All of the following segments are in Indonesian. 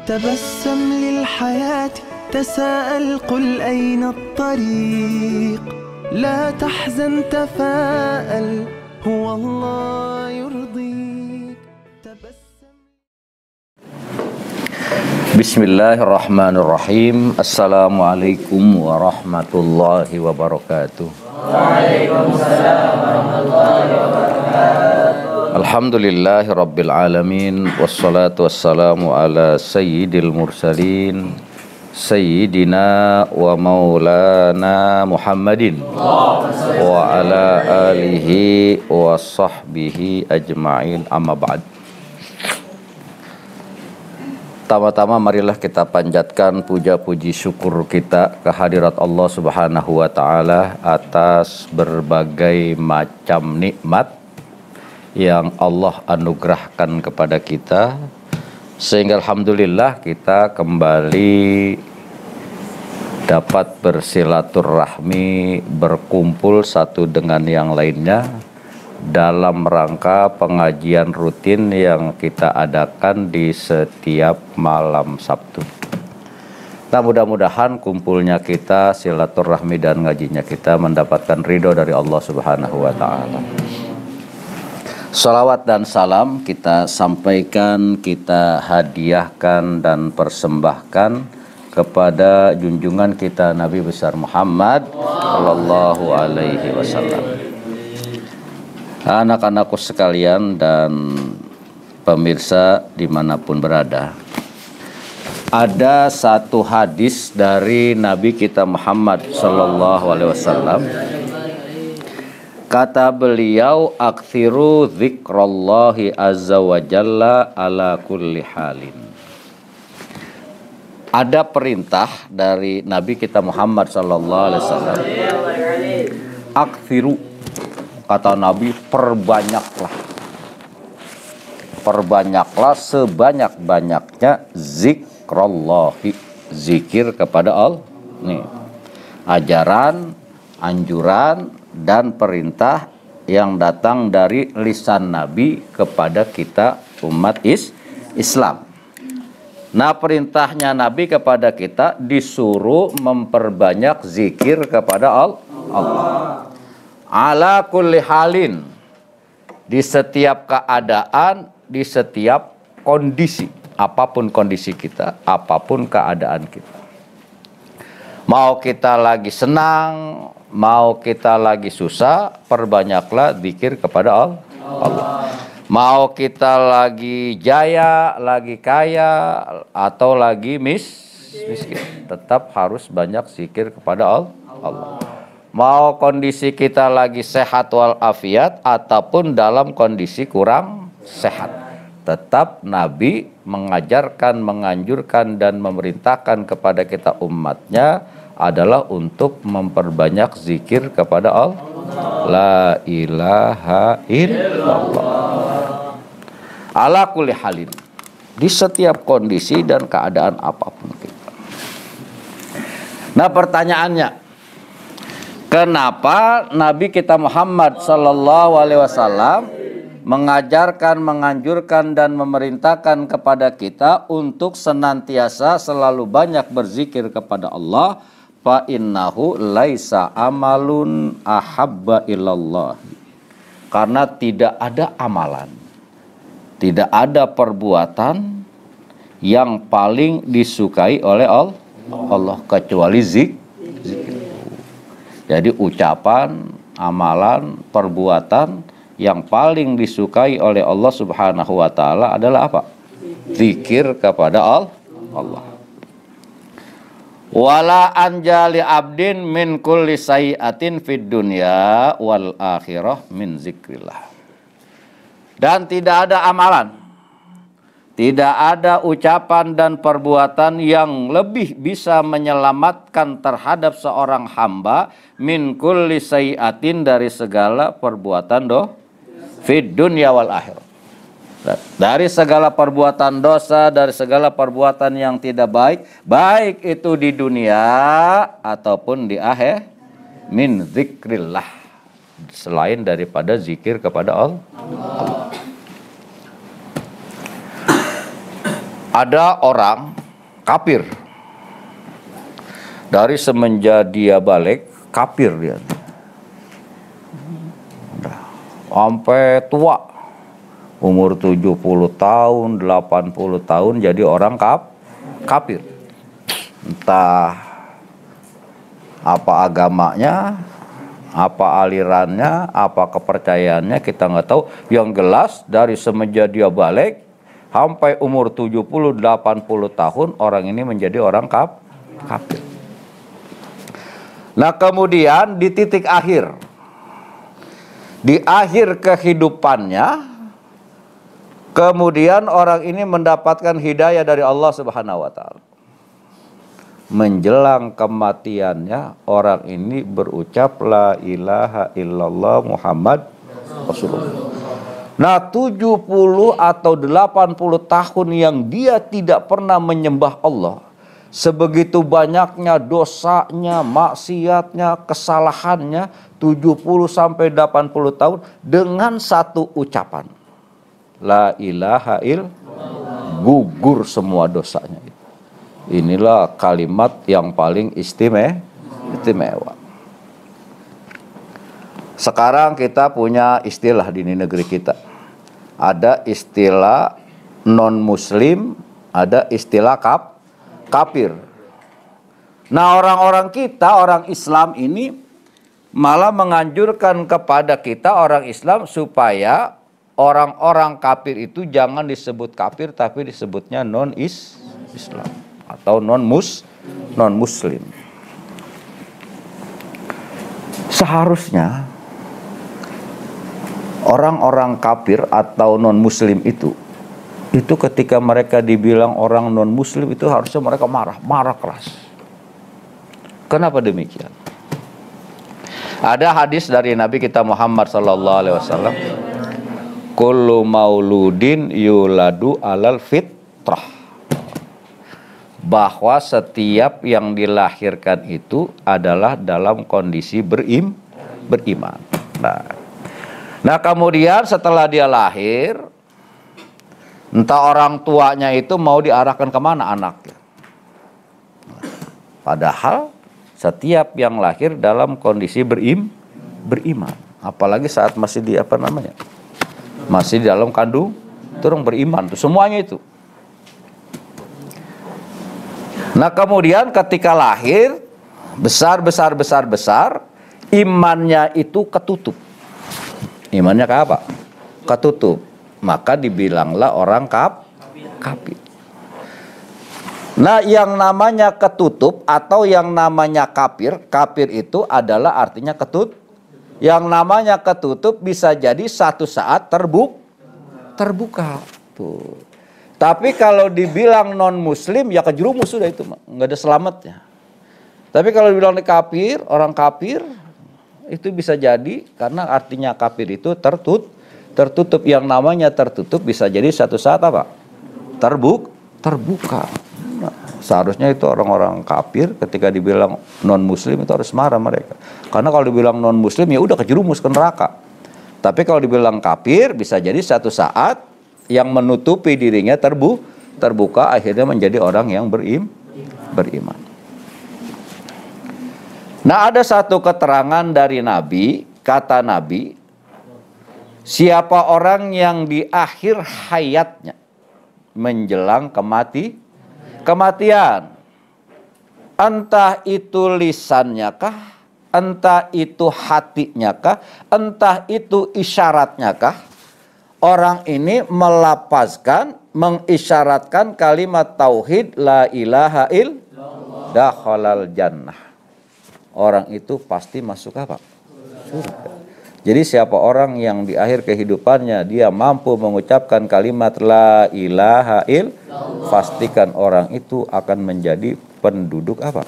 تبسم للحياة تساءل قل أين الطريق لا تحزن تفاءل هو الله يرضيك تبسم. Bismillahirrahmanirrahim. Assalamualaikum warahmatullahi wabarakatuh. Waalaikumsalam warahmatullahi wabarakatuh. Alhamdulillahi rabbil alamin. Wassalatu wassalamu ala sayyidil mursalin Sayyidina wa maulana Muhammadin wa ala alihi wa sahbihi ajma'in, amma ba'd. Pertama-tama marilah kita panjatkan puja-puji syukur kita kehadirat Allah Subhanahu wa taala atas berbagai macam nikmat yang Allah anugerahkan kepada kita, sehingga alhamdulillah kita kembali dapat bersilaturahmi, berkumpul satu dengan yang lainnya dalam rangka pengajian rutin yang kita adakan di setiap malam Sabtu. Nah, mudah-mudahan kumpulnya kita, silaturahmi dan ngajinya kita mendapatkan ridho dari Allah Subhanahu wa taala. Salawat dan salam kita sampaikan, kita hadiahkan dan persembahkan kepada junjungan kita Nabi besar Muhammad sallallahu alaihi wasallam. Anak-anakku sekalian dan pemirsa dimanapun berada, ada satu hadis dari Nabi kita Muhammad sallallahu alaihi wasallam. Kata beliau, aktsiru dzikrallahi azza wa jalla ala kulli halin. Ada perintah dari Nabi kita Muhammad sallallahu alaihi wasallam. Aktsiru, kata Nabi, perbanyaklah sebanyak-banyaknya zikrallahi, zikir kepada Allah. Nih, ajaran, anjuran dan perintah yang datang dari lisan Nabi kepada kita umat Islam. Nah, perintahnya Nabi kepada kita disuruh memperbanyak zikir kepada Allah. Ala kulli halin, di setiap keadaan, di setiap kondisi, apapun kondisi kita, apapun keadaan kita. Mau kita lagi senang, mau kita lagi susah, perbanyaklah zikir kepada Allah. Mau kita lagi jaya, lagi kaya, atau lagi miskin, tetap harus banyak zikir kepada Allah. Mau kondisi kita lagi sehat walafiat ataupun dalam kondisi kurang sehat, tetap Nabi mengajarkan, menganjurkan dan memerintahkan kepada kita umatnya adalah untuk memperbanyak zikir kepada Allah. La ilaha illallah. Ala kulli halin, di setiap kondisi dan keadaan apapun kita. Nah, pertanyaannya, kenapa Nabi kita Muhammad sallallahu alaihi wasallam mengajarkan, menganjurkan dan memerintahkan kepada kita untuk senantiasa selalu banyak berzikir kepada Allah? Fa innahu laisa amalun ahabba ilallah. Karena tidak ada amalan, tidak ada perbuatan yang paling disukai oleh Allah kecuali zikir. Jadi ucapan, amalan, perbuatan yang paling disukai oleh Allah Subhanahu wa taala adalah apa? Zikir kepada Allah. Wala anjali abdin min kulli sayyi'atin fid dunya wal akhirah min zikrillah. Dan tidak ada amalan, tidak ada ucapan dan perbuatan yang lebih bisa menyelamatkan terhadap seorang hamba min kulli sayyi'atin, dari segala perbuatan fid dunya wal akhirah. Dari segala perbuatan dosa, dari segala perbuatan yang tidak baik, baik itu di dunia ataupun di akhir, min zikrillah, selain daripada zikir kepada Allah. Ada orang kafir. Dari semenjak dia balik, kafir dia. Sampai tua. Umur 70 tahun, 80 tahun jadi orang kafir. Entah apa agamanya, apa alirannya, apa kepercayaannya, kita nggak tahu. Yang jelas dari semenjak dia balik sampai umur 70-80 tahun orang ini menjadi orang kafir. Nah, kemudian di titik akhir, di akhir kehidupannya, kemudian orang ini mendapatkan hidayah dari Allah Subhanahu wa taala. Menjelang kematiannya, orang ini berucap la ilaha illallah Muhammad Rasulullah. Nah, 70 atau 80 tahun yang dia tidak pernah menyembah Allah, sebegitu banyaknya dosanya, maksiatnya, kesalahannya, 70 sampai 80 tahun dengan satu ucapan la ilaha illallah, gugur semua dosanya. Inilah kalimat yang paling istimewa. Sekarang kita punya istilah di negeri kita. Ada istilah non-muslim, ada istilah kafir. Nah, orang-orang kita, orang Islam ini malah menganjurkan kepada kita orang Islam supaya orang-orang kafir itu jangan disebut kafir, tapi disebutnya non-Islam atau non-muslim. Seharusnya orang-orang kafir atau non-muslim itu ketika mereka dibilang orang non-muslim itu harusnya mereka marah keras. Kenapa demikian? Ada hadis dari Nabi kita Muhammad SAW, kullu mauludin yuladu alal fitrah, bahwa setiap yang dilahirkan itu adalah dalam kondisi beriman. Nah, kemudian setelah dia lahir, entah orang tuanya itu mau diarahkan kemana anaknya. Padahal setiap yang lahir dalam kondisi beriman, apalagi saat masih masih di dalam kandung, itu orang beriman tuh semuanya itu. Nah, kemudian ketika lahir besar, imannya itu ketutup. Imannya ke apa? Ketutup. Maka dibilanglah orang kafir. Nah, yang namanya ketutup atau yang namanya kafir itu adalah artinya ketutup. Yang namanya ketutup bisa jadi satu saat terbuka. Tuh. Tapi kalau dibilang non muslim ya kejerumus sudah itu, nggak ada selamatnya. Tapi kalau dibilang kafir, orang kafir itu bisa jadi karena artinya kafir itu tertutup. Yang namanya tertutup bisa jadi satu saat apa? Terbuka. Nah, seharusnya itu orang-orang kafir ketika dibilang non muslim itu harus marah mereka. Karena kalau dibilang non muslim ya udah kejerumus ke neraka. Tapi kalau dibilang kafir bisa jadi satu saat yang menutupi dirinya terbuka akhirnya menjadi orang yang beriman. Nah, ada satu keterangan dari Nabi, kata Nabi, siapa orang yang di akhir hayatnya menjelang kematian, entah itu lisannya kah, entah itu hatinya kah, entah itu isyaratnya kah, orang ini melapazkan, mengisyaratkan kalimat tauhid la ilaha illallah, dakhalal jannah. Orang itu pasti masuk apa? Surga. Jadi siapa orang yang di akhir kehidupannya dia mampu mengucapkan kalimat la ilaha illallah, pastikan orang itu akan menjadi penduduk apa?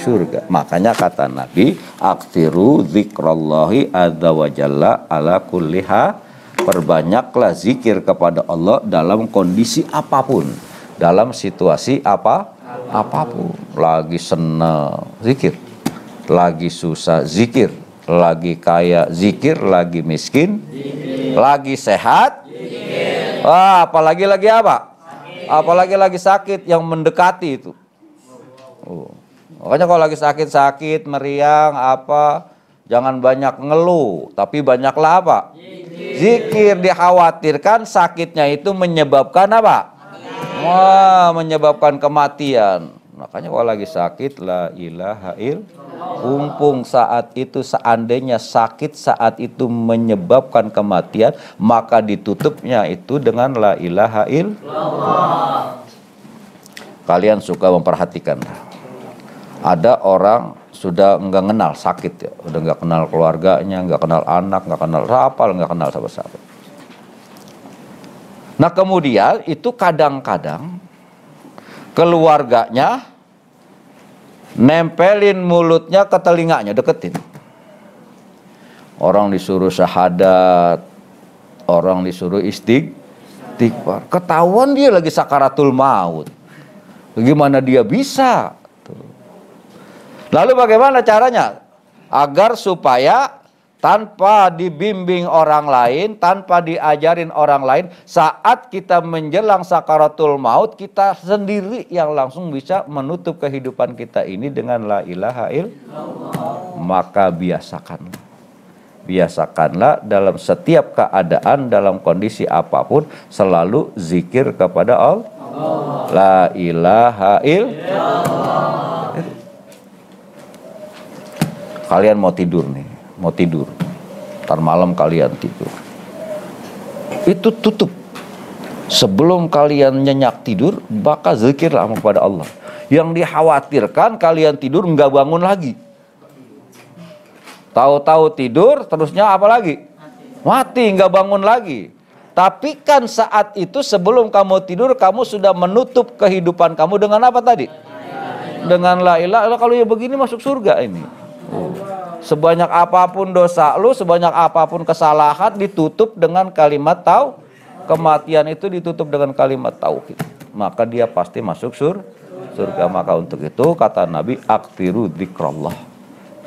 Surga. Makanya kata Nabi, aktsiru dzikrallahi azza wa jalla ala kulli hal. Perbanyaklah zikir kepada Allah dalam kondisi apapun, dalam situasi apapun. Lagi senang zikir, lagi susah zikir, lagi kaya zikir, lagi miskin zikir, lagi sehat zikir. Apalagi lagi apa? Apalagi lagi sakit yang mendekati itu. Makanya kalau lagi sakit-sakit, meriang apa, jangan banyak ngeluh, tapi banyaklah apa? Zikir. Dikhawatirkan sakitnya itu menyebabkan apa? Wah, menyebabkan kematian. Makanya kalau lagi sakit, la ilaha illallah. Mumpung saat itu, seandainya sakit saat itu menyebabkan kematian, maka ditutupnya itu dengan la ilaha illallah. Kalian suka memperhatikan, ada orang sudah nggak kenal sakit ya, udah nggak kenal keluarganya, nggak kenal anak, nggak kenal siapa, nggak kenal siapa-siapa. Nah kemudian itu kadang-kadang keluarganya nempelin mulutnya ke telinganya, deketin. Orang disuruh syahadat, orang disuruh istighfar, ketahuan dia lagi sakaratul maut. Bagaimana dia bisa? Lalu bagaimana caranya? Agar supaya tanpa dibimbing orang lain, tanpa diajarin orang lain, saat kita menjelang sakaratul maut, kita sendiri yang langsung bisa menutup kehidupan kita ini dengan la ilaha illallah. Maka biasakanlah dalam setiap keadaan, dalam kondisi apapun, selalu zikir kepada Allah. La ilaha illallah. Kalian mau tidur nih, mau tidur, ntar malam kalian tidur, itu tutup. Sebelum kalian nyenyak tidur, maka zikirlah kepada Allah. Yang dikhawatirkan kalian tidur nggak bangun lagi, tahu-tahu tidur terusnya apa lagi? Mati, nggak bangun lagi. Tapi kan saat itu sebelum kamu tidur, kamu sudah menutup kehidupan kamu dengan apa tadi? Dengan la ilaha illallah. Kalau ya begini masuk surga ini. Sebanyak apapun dosa lu, sebanyak apapun kesalahan, ditutup dengan kalimat tauhid. Kematian itu ditutup dengan kalimat tauhid, maka dia pasti masuk surga. Maka untuk itu kata Nabi, aktiru dzikrullah,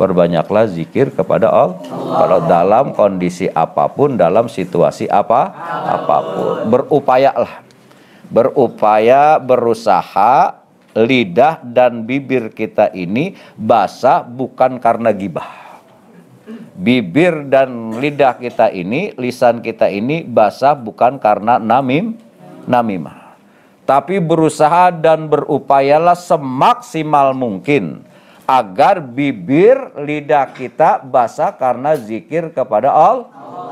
perbanyaklah zikir kepada Allah. Kalau dalam kondisi apapun, dalam situasi apapun, berupaya, berusaha lidah dan bibir kita ini basah bukan karena gibah. Bibir dan lidah kita ini, lisan kita ini basah bukan karena namimah. Tapi berusaha dan berupayalah semaksimal mungkin agar bibir, lidah kita basah karena zikir kepada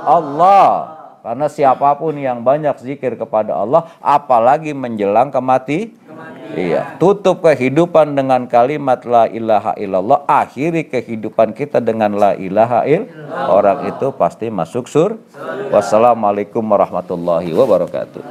Allah. Karena siapapun yang banyak zikir kepada Allah, apalagi menjelang kematian. Iya, tutup kehidupan dengan kalimat la ilaha illallah, akhiri kehidupan kita dengan la ilaha illallah. Orang itu pasti masuk surga. Wassalamualaikum warahmatullahi wabarakatuh.